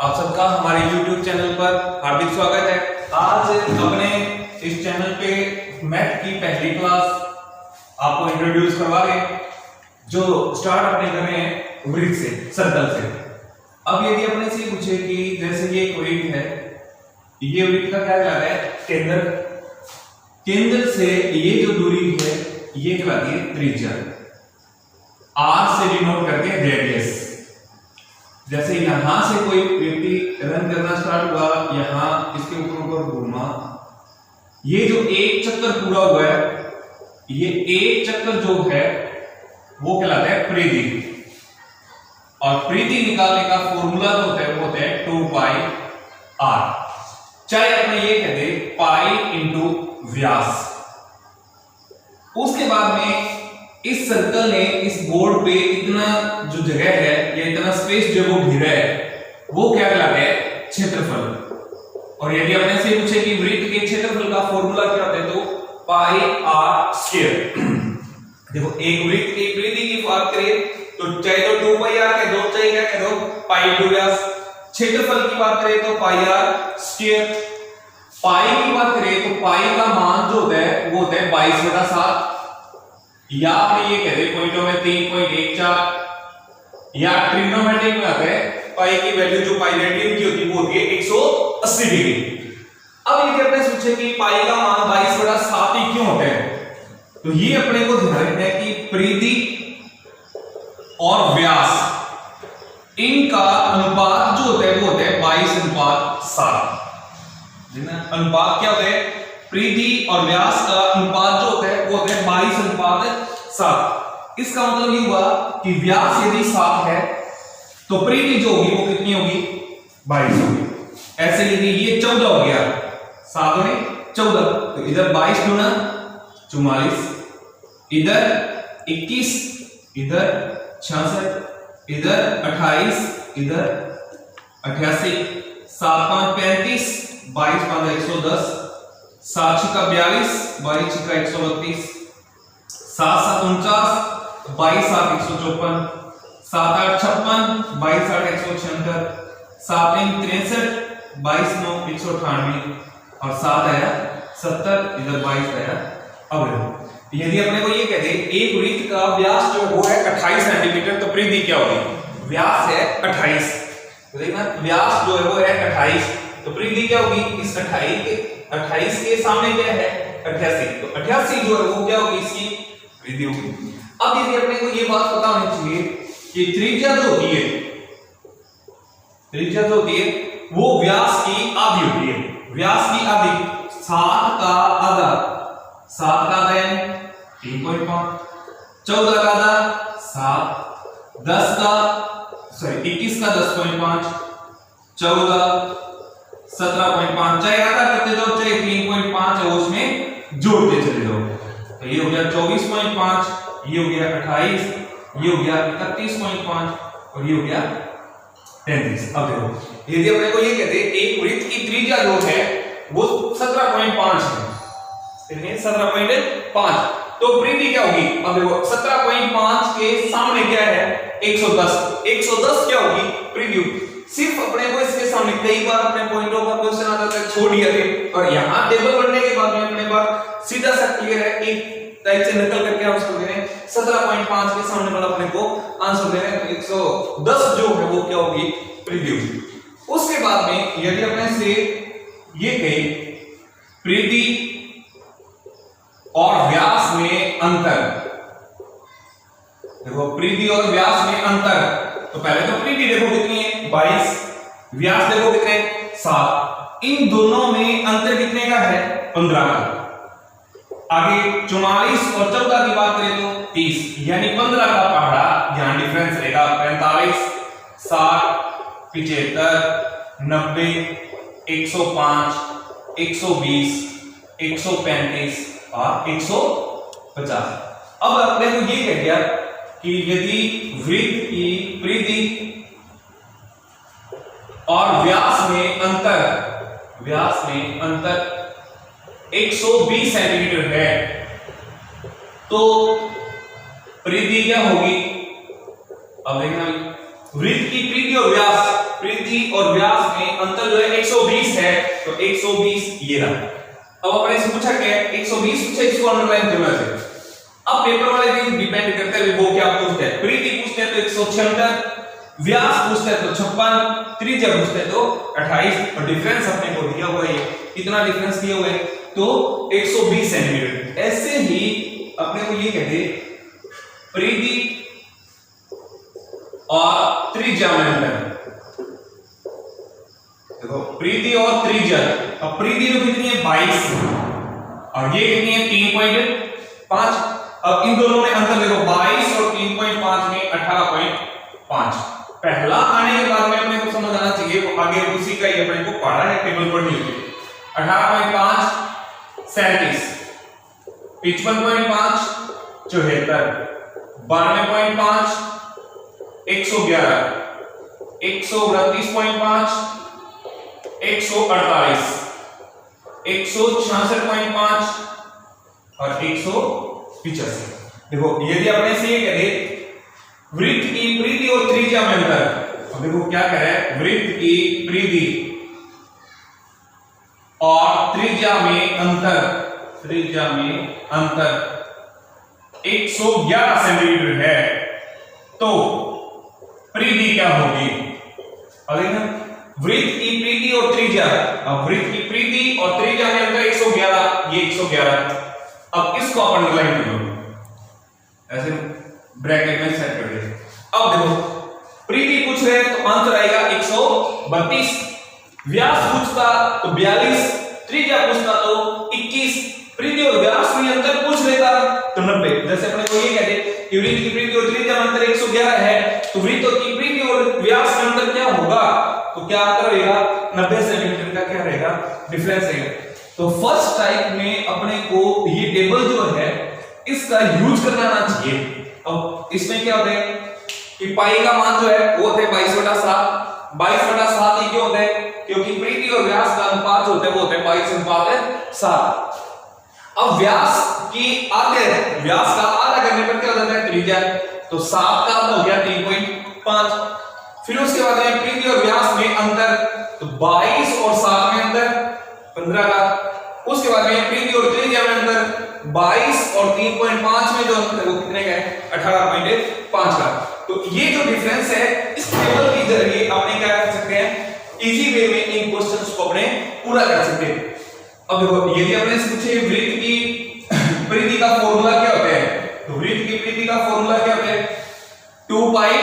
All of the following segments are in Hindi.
आप सबका हमारे YouTube चैनल पर हार्दिक स्वागत है। आज अपने इस चैनल पे मैथ की पहली क्लास आपको इंट्रोड्यूस करवा रहे हैं, जो स्टार्ट अपने कर रहे हैं वृत्त से, सर्कल से। अब यदि अपने से पूछे कि जैसे ये एक वृत्त है, ये वृत्त का क्या कहलाता है? केंद्र। केंद्र से ये जो दूरी है ये कहलाती है त्रिज्या। R से डिनोट करते हैं रेडियस। जैसे यहां से कोई व्यक्ति रन करना स्टार्ट हुआ, यहां इसके ऊपर घूमा, ये जो एक चक्कर पूरा हुआ है, ये एक चक्कर जो है वो कहलाता है परिधि। और परिधि निकालने का फॉर्मूला जो होता है वो होता है 2 पाई r। चाहे अपने ये कह दे पाई इंटू व्यास। उसके बाद में इस सर्कल ने इस बोर्ड पे इतना जो जगह है या इतना स्पेस जो वो घिरा है वो क्या कहलाता है? क्षेत्रफल। और यदि अपने से पूछे कि वृत्त के क्षेत्रफल का फॉर्मूला क्या होता है, तो पाई r स्क्वायर। देखो एक वृत्त की परिधि की बात करें तो चाहे तो 2 पाई r कह दो, चाहे क्या कह दो पाई इंटू व्यास। क्षेत्रफल की बात करें तो पाई r स्क्वायर। पाई की बात करें तो पाई का मान जो होता है वो होता है 22/7, या आपने ये कह दे पॉइंटों में 3.14, या ट्रिग्नोमेट्रिक में आता है पाई की वैल्यू जो पाई रेडियन की होती है वो होती है 180 डिग्री। अब यदि अपने सोचे कि पाई का मान 22/7 ही क्यों होता है, तो ये अपने को ध्यान रखना है कि परिधि और व्यास इनका अनुपात जो होता है वो होता है 22/7। अनुपात क्या होता है? परिधि और व्यास का अनुपात जो होता है वो होता है 22/7। इसका मतलब ये हुआ कि व्यास यदि 7 है तो परिधि जो होगी वो कितनी होगी? 22 होगी। ऐसे यदि ये 14 हो गया, 7 में 14, तो इधर 22 गुना 44, इधर 21, इधर 66, इधर 28, इधर 88, 7 5 35, 22 5 110, 7 6 42, 22 6 132, 7 7 49, 22 7 154, 7 8 56, 22 8 176, 7 3 63, 22 9 198 और 7 आया 70, इधर 22 आया। अब यदि अपने को ये कहते एक वृत्त का व्यास जो वो है 28 सेंटीमीटर, तो परिधि क्या होगी? व्यास है 28, तो देखना व्यास जो है वो है 28, तो परिधि क्या होगी? इस 28 के सामने क्या है? 88, तो 88 जो है वो क्या होगी? इसकी परिधि होगी। अब यदि अपने को ये बात पता होनी चाहिए कि त्रिज्या जो होती है, त्रिज्या जो होती है वो व्यास की आधी होती है। व्यास की आधी 7 का आधा, 7 का आधा है 3.5, 14 का आधा 7, 10 का 21 का 10.5, 14 17.5, चाहे आधा करते जाओ चाहे 3.5 है उसमें जोड़ते चले जाओ, तो ये हो गया 24.5, ये हो गया 28, ये हो गया 31.5 और ये हो गया 33। अब देखो यदि अपने को ये कहते एक वृत्त की त्रिज्या जो है वो 17.5 है, कितनी? 17.5, तो परिधि क्या होगी? अब देखो 17.5 के सामने क्या है? 110, 110 क्या होगी? परिधि। सिर्फ अपने को इसके सामने कई बार अपने पॉइंटों का क्वेश्चन आता था, छोड़ दिया थे, और यहां टेबल बनने के बाद में अपने पास सीधा सा क्लियर है, एक टाइप से नकल करके हम उसको दे रहे हैं 17.5 के सामने वाला अपने को आंसर दे रहे हैं, 110 जो है वो क्या होगी? परिधि। उसके बाद में यदि अपने से ये कही परिधि और व्यास में अंतर, देखो परिधि और व्यास में अंतर, तो पहले तो परिधि देखो कितनी है? 22, व्यास देखो कितने? 7, इन दोनों में अंतर कितने का है? 15 का। आगे 44 और 14 की बात करें तो 30, यानी 15 का पहाड़ा यहां डिफरेंस रहेगा। 45, 60, 75, 90, 105, 120, 135 और 150। अब अपने को ये कह दिया कि यदि वृत्त की परिधि और व्यास में अंतर 120 सेंटीमीटर है, तो परिधि क्या होगी? अब देखना वृत्त की परिधि और व्यास परिधि और व्यास में अंतर जो है 120 है, तो 120 ये रहा। अब अपने से पूछा क्या है, 120 पूछा, इसको अंडरलाइन करना चाहिए। अब पेपर वाले दिन डिपेंड करते हैं वो क्या पूछते हैं। परिधि पूछते हैं तो 176, व्यास पूछते हैं तो 56, त्रिज्या पूछते हैं तो 28, और डिफरेंस अपने को दिया हुआ है, कितना डिफरेंस दिया हुआ है, तो 120 सेंटीमीटर। ऐसे ही अपने को ये कहते परिधि और त्रिज्या में अंतर। देखो परिधि और त्रिज्या, अब परिधि तो कितनी है 22 और ये कितनी है 3.5। अब इन दोनों में अंतर देखो 22 और 3.5 में 18.5। पहला आने के बाद में अपने को समझ आना चाहिए, वो आगे उसी का ही अपने को पढ़ा है, टेबल पर नहीं लिखी। 18.5 37, 55.5 74, 92.5 111, 129.5 148, 166.5 और 185। देखो यदि अपने से ये कहे वृत्त की परिधि और त्रिज्या में अंतर, अब देखो क्या कह रहा है, वृत्त की परिधि और त्रिज्या में अंतर, त्रिज्या में अंतर 111 सेंटीमीटर है, तो परिधि क्या होगी। अब देखना वृत्त की परिधि और त्रिज्या, अब वृत्त की परिधि और त्रिज्या में अंतर 111, ये 111। अब इसको आप अंडरलाइन कर लो, ऐसे ब्रैकेट में सेट कर दे। अब देखो परिधि पूछ रहे हैं तो आंसर आएगा 132, व्यास पूछता तो 42, त्रिज्या पूछता तो 21, परिधि और व्यास में अंतर पूछ लेता तो 90। जैसे अपने को ये कहते कि वृत्त की परिधि और त्रिज्या में अंतर 111 है, तो वृत्त की परिधि और व्यास में अंतर क्या होगा, तो क्या अंतर रहेगा 90 सेंटीमीटर का क्या रहेगा डिफरेंस रहेगा। तो फर्स्ट टाइप में अपने को ये टेबल जो है इसका यूज करना आना चाहिए। अब इसमें क्या होता है कि पाई का मान जो है वो होता है 22/7। 22/7 ये क्यों होता है, क्योंकि परिधि और व्यास का अनुपात जो होता है वो होता है 22:7। अब व्यास की आधे, व्यास का आधा करने पर क्या हो जाता है त्रिज्या, तो 7 का आधा हो गया 3.5। फिर उसके बाद में परिधि और व्यास में अंतर, तो 22 और 7 में अंतर 15 का। उसके बाद में परिधि और त्रिज्या में अंतर 22 और 3.5 में जो अंतर है वो कितने का है 18.5 का। तो ये जो डिफरेंस है इस टेबल के जरिए अपने क्या कर सकते हैं, इजी वे में इन क्वेश्चंस को अपने पूरा कर सकते हैं। अब देखो यदि अपने से पूछे वृत्त की परिधि का फॉर्मूला क्या होता है, तो वृत्त की परिधि का फॉर्मूला क्या होता है 2 पाई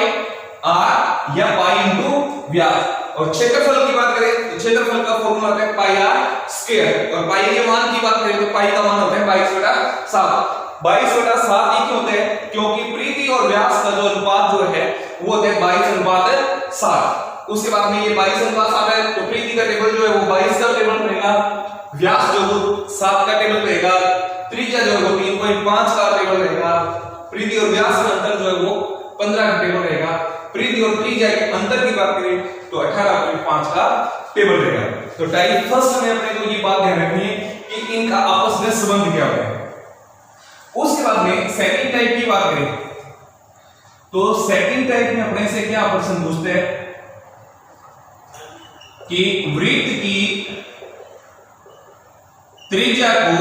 r या पाई इंटू व्यास। और क्षेत्रफल की बात करें तो क्षेत्रफल का फॉर्मूला होता है पाई r स्क्वायर, और पाई के मान की बात करें तो पाई का मान होता है 22/7। 22/7 ये क्यों होता है, क्योंकि परिधि और व्यास का जो अनुपात जो है वो होता है 22/7। उसके बाद में ये 22/7 है, तो परिधि का टेबल जो है वो 22 का टेबल रहेगा, व्यास जो वो 7 का टेबल रहेगा, त्रिज्या जो है वो 3.5 का टेबल रहेगा, परिधि और व्यास का अंतर जो है वो 15 का टेबल रहेगा। परिधि और त्रिज्या के अंतर की बात करें तो 18.5 का टेबल रहेगा। तो टाइप फर्स्ट में अपने को ये बात ध्यान रखनी है कि इनका आपस में संबंध क्या होता है। उसके बाद में सेकंड टाइप की बात करें तो सेकंड टाइप में अपने से क्या प्रश्न पूछते हैं कि वृत्त की त्रिज्या को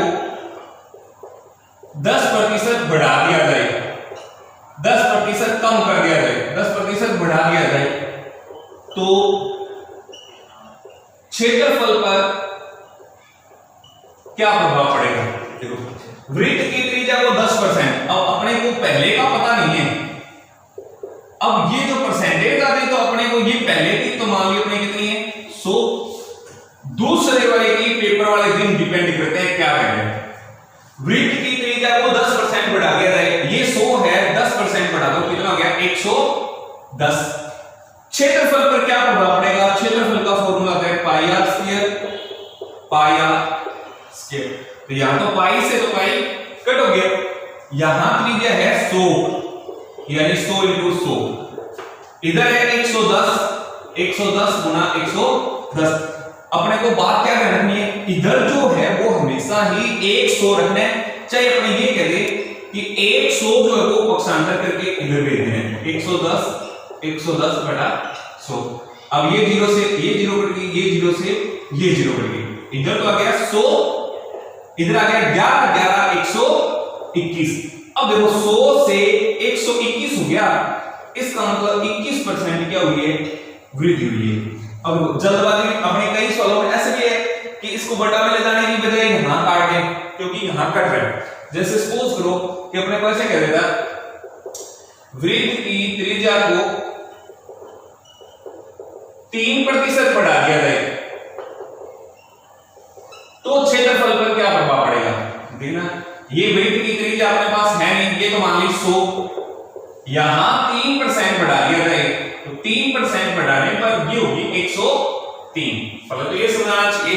10% बढ़ा दिया जाए, 10% कम कर दिया जाए, 10% बढ़ा दिया जाए, तो क्षेत्रफल पर क्या प्रभाव पड़ेगा। देखो वृत्त की त्रिज्या को 10%, अब अपने को पहले का पता नहीं है, अब ये जो परसेंटेज आती तो अपने को ये पहले थी, तो मान ली अपने कितनी है 100। दूसरे वाले की पेपर वाले दिन डिपेंड करते हैं क्या करें, वृत्त की त्रिज्या को 10% बढ़ा दिया जाए, ये 100 है, 10% बढ़ा दो कितना हो गया 110। क्षेत्रफल पर क्या प्रभाव पड़ेगा, क्षेत्रफल का फॉर्मूला है pi R square, pi R square. तो यहां तो पाई से तो पाई कट हो गया, यहां त्रिज्या है 100 यानी 100 × 100, इधर है 110, 110 गुना 110। अपने को बात क्या करनी है, इधर जो है वो हमेशा ही 100 रखना है, चाहे अपने ये कह दे कि 100 जो है वो पक्षांतर करके इधर भेज देना है 110 110/100। अब ये 0 से ये 0 कट गई, ये 0 से ये 0 कट गई, इधर तो आ गया 100, इधर आ गया 11 121। अब देखो 100 से 121 हो गया, इसका मतलब 21% क्या हुई है, वृद्धि हुई है। अब जल्दबाजी में अपने कई सवालों में ऐसे भी है कि इसको बटा में ले जाने की बजाय यहां काट दें, क्योंकि यहां कट रहा है। जैसे सपोज करो कि अपने को ऐसे कह देता, वृत्त की त्रिज्या को 3% बढ़ा दिया जाए तो क्षेत्रफल पर क्या प्रभाव पड़ेगा। देखना, ये वृत्त की त्रिज्या अपने पास है नहीं, ये तो मान ली 100, यहां 3% बढ़ा दिया जाए तो 3% बढ़ाने पर ये होगी 103। तो ये समझना चाहिए,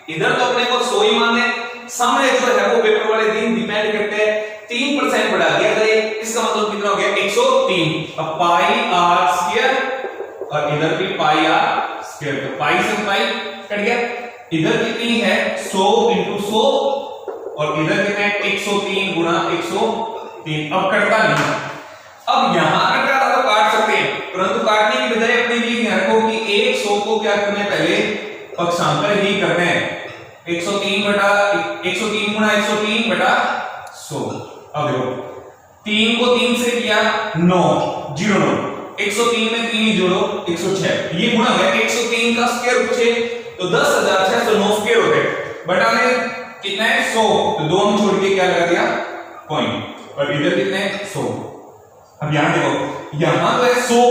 इधर तो अपने को 100 ही मान है, सामने जो है वो पेपर वाले दिन डिपेंड करते हैं, 3% बढ़ा दिया जाए, इसका मतलब कितना हो गया 103। अब पाई आर स्क्वायर और इधर भी पाई आर स्क्वायर, तो पाई से पाई कट गया, इधर कितनी है 100 × 100 और इधर कितना है 103 गुणा 103। अब कटता नहीं, अब यहां कट रहा था तो काट सकते हैं, परंतु काटने की बजाय अपने लिए ध्यान रखो कि 100 को क्या करना है, पहले पक्षांतर ही करना है, 103 गुणा 103 बटा 100। अब देखो 3 को 3 से किया 9 09, 103 में 3 ही जोड़ो 106, ये गुणा है 103 का स्क्वायर पूछे तो 10,609 स्क्वायर होते हैं, बटा में कितना है 100, तो 2 हम छोड़ के क्या लगा दिया पॉइंट, और इधर कितने 100। अब यहां देखो, यहां तो है 100,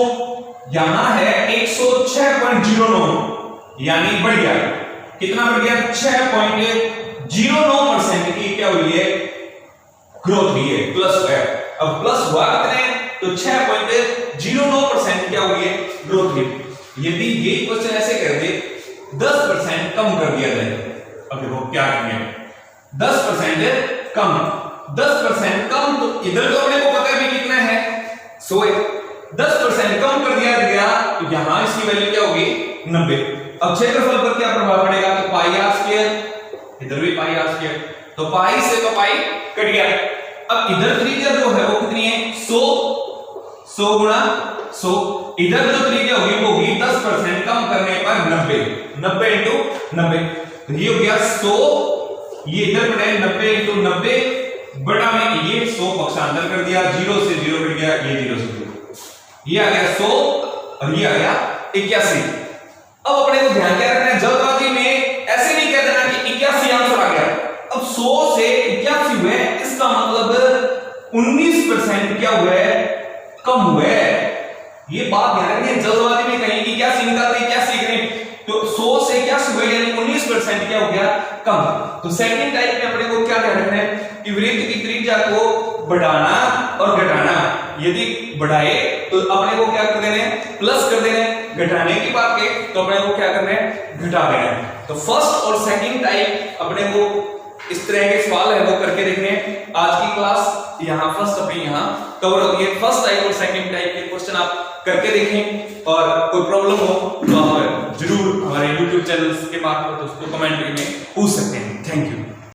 यहां है 106.09, यानी बढ़ गया, कितना बढ़ गया 6.09% की क्या हुई है, ग्रोथ हुई है, प्लस है। अब प्लस हुआ कितने, तो 6.09% क्या हुई है, ग्रोथ हुई। यदि ये क्वेश्चन ऐसे कर दे 10% कम कर दिया जाए, अब देखो क्या करेंगे, 10% कम, 10% कम, तो इधर तो अपने को पता है कितना है 100 है, 10% कम कर दिया गया तो यहां इसकी वैल्यू क्या होगी 90। अब क्षेत्रफल पर क्या प्रभाव पड़ेगा, तो पाई आर स्क्वायर, इधर भी पाई आर स्क्वायर, तो पाई से तो पाई कट गया। अब इधर त्रिज्या जो है वो कितनी है 100 गुणा 100, इधर जो त्रिज्या होगी वो होगी 10% कम करने पर 90 × 90, तो ये हो गया 100, ये इधर पड़े 90 × 90 बटा में ये 100 पक्षांतर कर दिया, 0 से 0 कट गया, ये 0 से 0, ये आ गया 100 और ये आ गया 81। अब अपने को ध्यान क्या रखना है, जल्दबाजी में ऐसे नहीं कह देना कि 81 आंसर आ गया। अब 100 से 81 हुए, इसका मतलब 19% क्या हुआ है, कम हुआ है। ये बात ध्यान रखनी, जल्दबाजी में कहीं 81 निकालते 81 करें तो 100 से 81 हुए यानी 19% क्या हो गया, कम। तो सेकंड टाइप में अपने को क्या ध्यान रखना है कि वृत्त की त्रिज्या को बढ़ाना और घटाना, यदि बढ़ाए तो अपने को क्या कर देना है, प्लस कर देना है, घटाने की बात के तो अपने को क्या करना है, घटा देना है। तो फर्स्ट और सेकंड टाइप अपने को इस तरह के सवाल है वो करके देखने। आज की क्लास यहाँ फर्स्ट अपनी यहाँ कवर होती है, फर्स्ट टाइप और सेकंड टाइप के क्वेश्चन आप करके देखें, और कोई प्रॉब्लम हो तो आप जरूर हमारे YouTube चैनल के मार्फत उसको कमेंट में पूछ सकते हैं। Thank you.